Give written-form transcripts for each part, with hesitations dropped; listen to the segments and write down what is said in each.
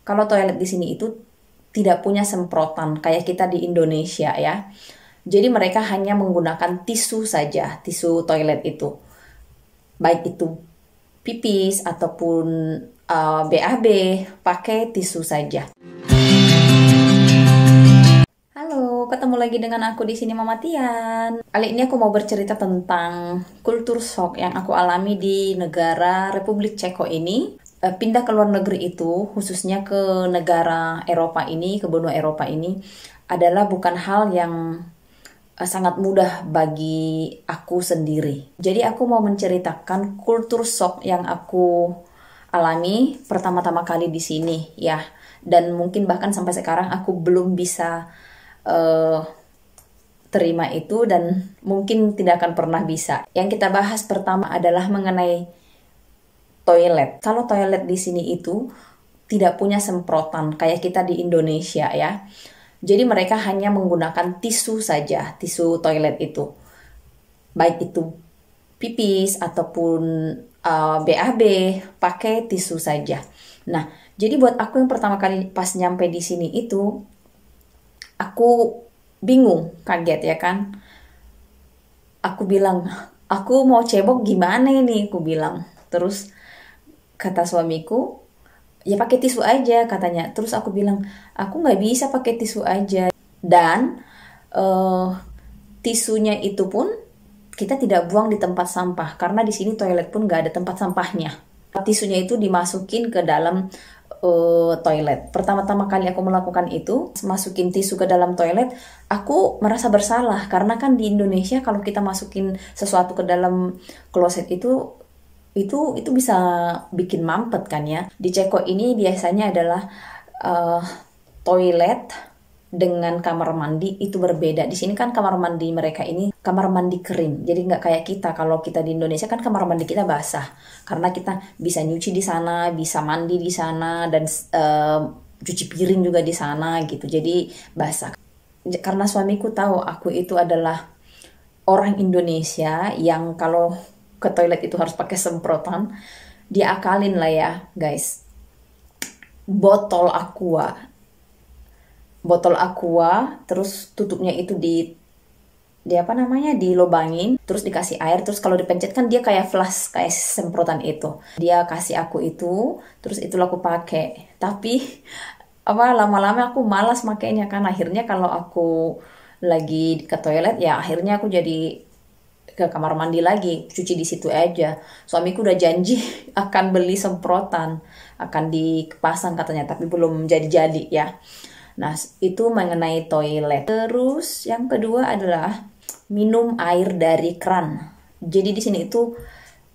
Kalau toilet di sini itu tidak punya semprotan kayak kita di Indonesia ya. Jadi mereka hanya menggunakan tisu saja, tisu toilet itu. Baik itu pipis ataupun BAB, pakai tisu saja. Halo, ketemu lagi dengan aku di sini Mama Tian. Kali ini aku mau bercerita tentang kultur shock yang aku alami di negara Republik Ceko ini. Pindah ke luar negeri itu, khususnya ke negara Eropa ini, ke benua Eropa ini, adalah bukan hal yang sangat mudah bagi aku sendiri. Jadi aku mau menceritakan kultur shock yang aku alami pertama-tama kali di sini ya. Dan mungkin bahkan sampai sekarang aku belum bisa terima itu dan mungkin tidak akan pernah bisa. Yang kita bahas pertama adalah mengenai toilet. Kalau toilet di sini itu tidak punya semprotan kayak kita di Indonesia ya. Jadi mereka hanya menggunakan tisu saja, tisu toilet itu. Baik itu pipis ataupun BAB, pakai tisu saja. Nah, jadi buat aku yang pertama kali pas nyampe di sini itu, aku bingung, kaget ya kan. Aku bilang, aku mau cebok gimana ini? Aku bilang. Terus kata suamiku, ya pakai tisu aja katanya. Terus aku bilang, aku nggak bisa pakai tisu aja. Dan tisunya itu pun kita tidak buang di tempat sampah karena di sini toilet pun nggak ada tempat sampahnya. Tisunya itu dimasukin ke dalam toilet. Pertama-tama kali aku melakukan itu, masukin tisu ke dalam toilet, aku merasa bersalah karena kan di Indonesia kalau kita masukin sesuatu ke dalam kloset itu bisa bikin mampet kan ya. Di Ceko ini biasanya adalah toilet dengan kamar mandi itu berbeda. Di sini kan kamar mandi mereka ini kamar mandi kering. Jadi nggak kayak kita. Kalau kita di Indonesia kan kamar mandi kita basah. Karena kita bisa nyuci di sana, bisa mandi di sana, dan cuci piring juga di sana gitu. Jadi basah. Karena suamiku tahu aku itu adalah orang Indonesia yang kalau ke toilet itu harus pakai semprotan, dia akalin lah ya guys. Botol aqua, terus tutupnya itu di apa namanya, dilobangin, terus dikasih air, terus kalau dipencet kan dia kayak flash, kayak semprotan itu. Dia kasih aku itu, terus itu aku pakai. Tapi apa lama-lama aku malas makainya kan. Akhirnya kalau aku lagi ke toilet ya akhirnya aku jadi ke kamar mandi lagi, cuci di situ aja. Suamiku udah janji akan beli semprotan, akan dipasang katanya, tapi belum jadi-jadi ya. Nah, itu mengenai toilet. Terus yang kedua adalah minum air dari keran. Jadi di sini itu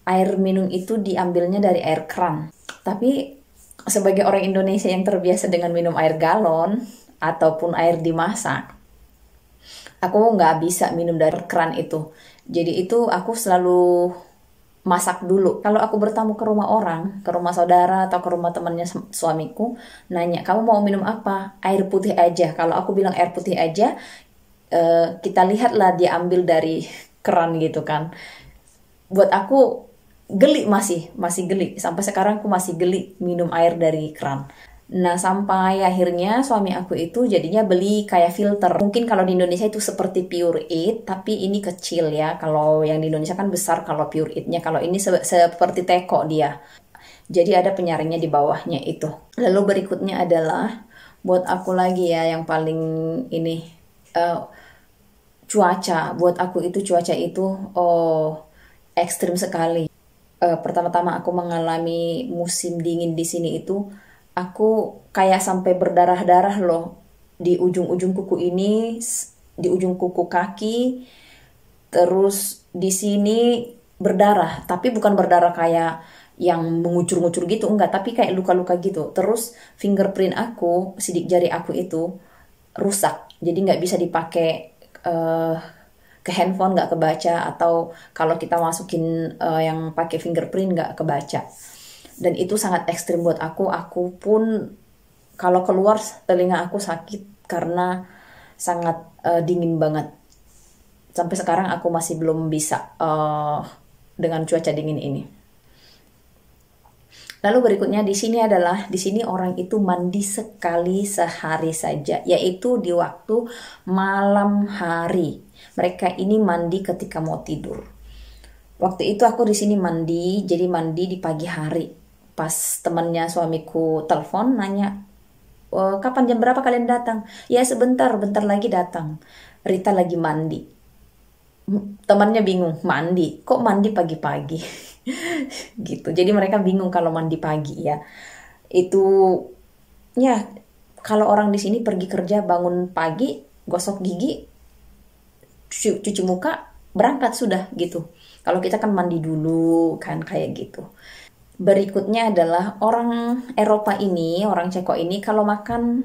air minum itu diambilnya dari air keran. Tapi sebagai orang Indonesia yang terbiasa dengan minum air galon ataupun air dimasak, aku nggak bisa minum dari keran itu. Jadi itu aku selalu masak dulu. Kalau aku bertamu ke rumah orang, ke rumah saudara atau ke rumah temannya suamiku, nanya, kamu mau minum apa? Air putih aja. Kalau aku bilang air putih aja, kita lihatlah dia ambil dari keran gitu kan. Buat aku geli, masih geli. Sampai sekarang aku masih geli minum air dari keran. Nah, sampai akhirnya suami aku itu jadinya beli kayak filter. Mungkin kalau di Indonesia itu seperti Pure It, tapi ini kecil ya. Kalau yang di Indonesia kan besar kalau Pure It-nya. Kalau ini seperti teko dia. Jadi ada penyaringnya di bawahnya itu. Lalu berikutnya adalah buat aku lagi ya yang paling ini cuaca. Buat aku itu cuaca itu ekstrim sekali. Pertama-tama aku mengalami musim dingin di sini itu, aku kayak sampai berdarah-darah loh di ujung-ujung kuku ini, di ujung kuku kaki, terus di sini berdarah, tapi bukan berdarah kayak yang mengucur-ngucur gitu, enggak, tapi kayak luka-luka gitu. Terus fingerprint aku, sidik jari aku itu rusak, jadi nggak bisa dipakai ke handphone, nggak kebaca, atau kalau kita masukin yang pakai fingerprint nggak kebaca. Dan itu sangat ekstrim buat aku pun kalau keluar telinga aku sakit karena sangat dingin banget. Sampai sekarang aku masih belum bisa dengan cuaca dingin ini. Lalu berikutnya di sini adalah, di sini orang itu mandi sekali sehari saja, yaitu di waktu malam hari. Mereka ini mandi ketika mau tidur. Waktu itu aku di sini mandi, jadi mandi di pagi hari. Pas temannya suamiku telepon nanya, kapan jam berapa kalian datang? Ya sebentar, bentar lagi datang. Rita lagi mandi. Temannya bingung, mandi? Kok mandi pagi-pagi? Gitu. Jadi mereka bingung kalau mandi pagi ya. Itu ya kalau orang di sini pergi kerja bangun pagi, gosok gigi, cuci muka, berangkat sudah gitu. Kalau kita kan mandi dulu kan kayak gitu. Berikutnya adalah orang Eropa ini, orang Ceko ini kalau makan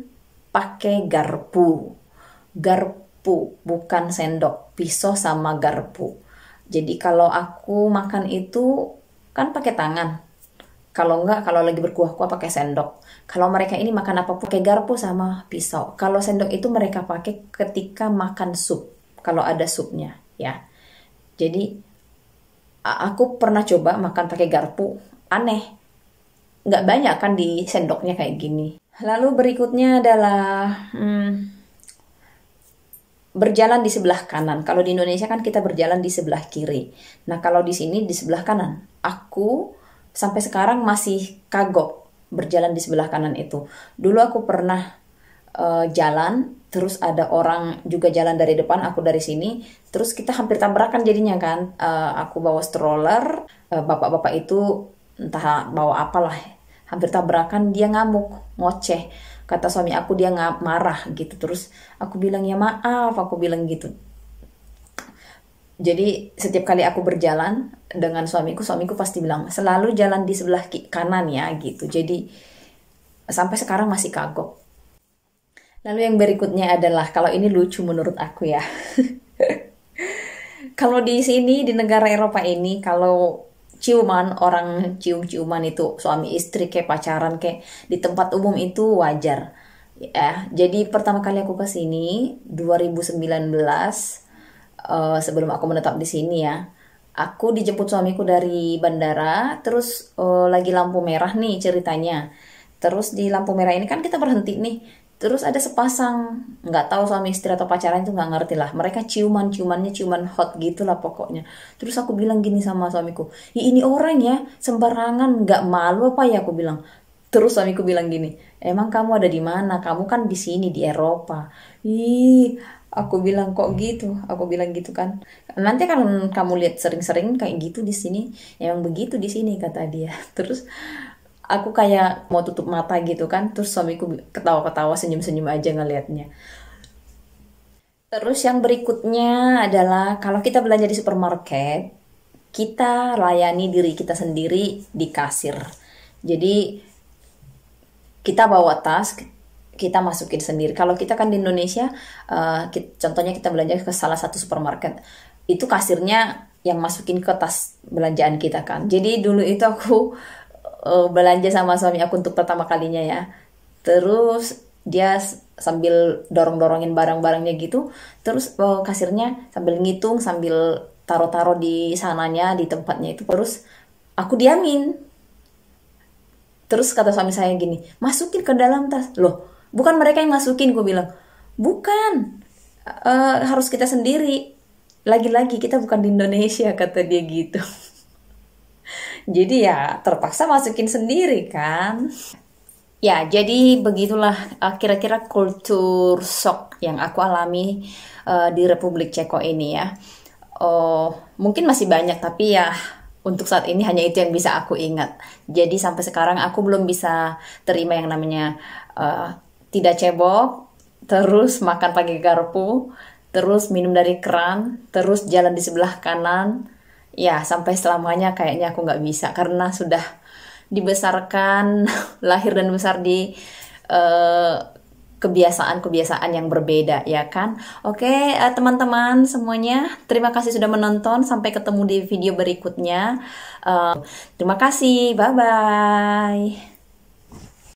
pakai garpu. Garpu, bukan sendok, pisau sama garpu. Jadi kalau aku makan itu kan pakai tangan. Kalau enggak, kalau lagi berkuah-kuah pakai sendok. Kalau mereka ini makan apa pakai garpu sama pisau. Kalau sendok itu mereka pakai ketika makan sup. Kalau ada supnya ya. Jadi aku pernah coba makan pakai garpu. Aneh. Nggak banyak kan di sendoknya kayak gini. Lalu berikutnya adalah berjalan di sebelah kanan. Kalau di Indonesia kan kita berjalan di sebelah kiri. Nah kalau di sini di sebelah kanan. Aku sampai sekarang masih kagok berjalan di sebelah kanan itu. Dulu aku pernah jalan, terus ada orang juga jalan dari depan, aku dari sini, terus kita hampir tabrakan jadinya kan. Aku bawa stroller, bapak-bapak itu entah bawa apalah, hampir tabrakan, dia ngamuk, ngoceh. Kata suami aku dia nggak marah gitu, terus aku bilang ya maaf, aku bilang gitu. Jadi setiap kali aku berjalan dengan suamiku pasti bilang selalu jalan di sebelah kanan ya gitu. Jadi sampai sekarang masih kagok. Lalu yang berikutnya adalah, kalau ini lucu menurut aku ya. Kalau di sini di negara Eropa ini kalau ciuman, orang cium-ciuman itu suami istri kayak pacaran kayak di tempat umum itu wajar. Ya, jadi pertama kali aku ke sini 2019, sebelum aku menetap di sini ya. Aku dijemput suamiku dari bandara, terus lagi lampu merah nih ceritanya. Terus di lampu merah ini kan kita berhenti nih. Terus ada sepasang, nggak tahu suami istri atau pacaran itu nggak ngerti lah. Mereka ciumannya ciuman hot gitu lah pokoknya. Terus aku bilang gini sama suamiku, ini orang ya sembarangan, nggak malu apa ya, aku bilang. Terus suamiku bilang gini, emang kamu ada di mana? Kamu kan di sini di Eropa. Ih, aku bilang kok gitu. Aku bilang gitu kan. Nanti kan kamu lihat sering-sering kayak gitu di sini. Emang begitu di sini kata dia. Terus aku kayak mau tutup mata gitu kan, terus suamiku ketawa-ketawa senyum-senyum aja ngelihatnya. Terus yang berikutnya adalah kalau kita belanja di supermarket, kita layani diri kita sendiri di kasir. Jadi kita bawa tas, kita masukin sendiri. Kalau kita kan di Indonesia, contohnya kita belanja ke salah satu supermarket, itu kasirnya yang masukin ke tas belanjaan kita kan. Jadi dulu itu aku belanja sama suami aku untuk pertama kalinya ya. Terus dia sambil dorong-dorongin barang-barangnya gitu. Terus kasirnya sambil ngitung, sambil taruh-taruh di sananya, di tempatnya itu. Terus aku diamin. Terus kata suami saya gini, masukin ke dalam tas. Loh, bukan mereka yang masukin, gue bilang. Bukan, harus kita sendiri. Lagi-lagi kita bukan di Indonesia, kata dia gitu. Jadi ya terpaksa masukin sendiri kan. Ya jadi begitulah kira-kira kultur shock yang aku alami di Republik Ceko ini ya. Mungkin masih banyak tapi ya untuk saat ini hanya itu yang bisa aku ingat. Jadi sampai sekarang aku belum bisa terima yang namanya tidak cebok, terus makan pakai garpu, terus minum dari keran, terus jalan di sebelah kanan. Ya sampai selamanya kayaknya aku nggak bisa karena sudah dibesarkan lahir dan besar di kebiasaan-kebiasaan yang berbeda ya kan. Oke, teman-teman semuanya, terima kasih sudah menonton, sampai ketemu di video berikutnya. Terima kasih, bye bye.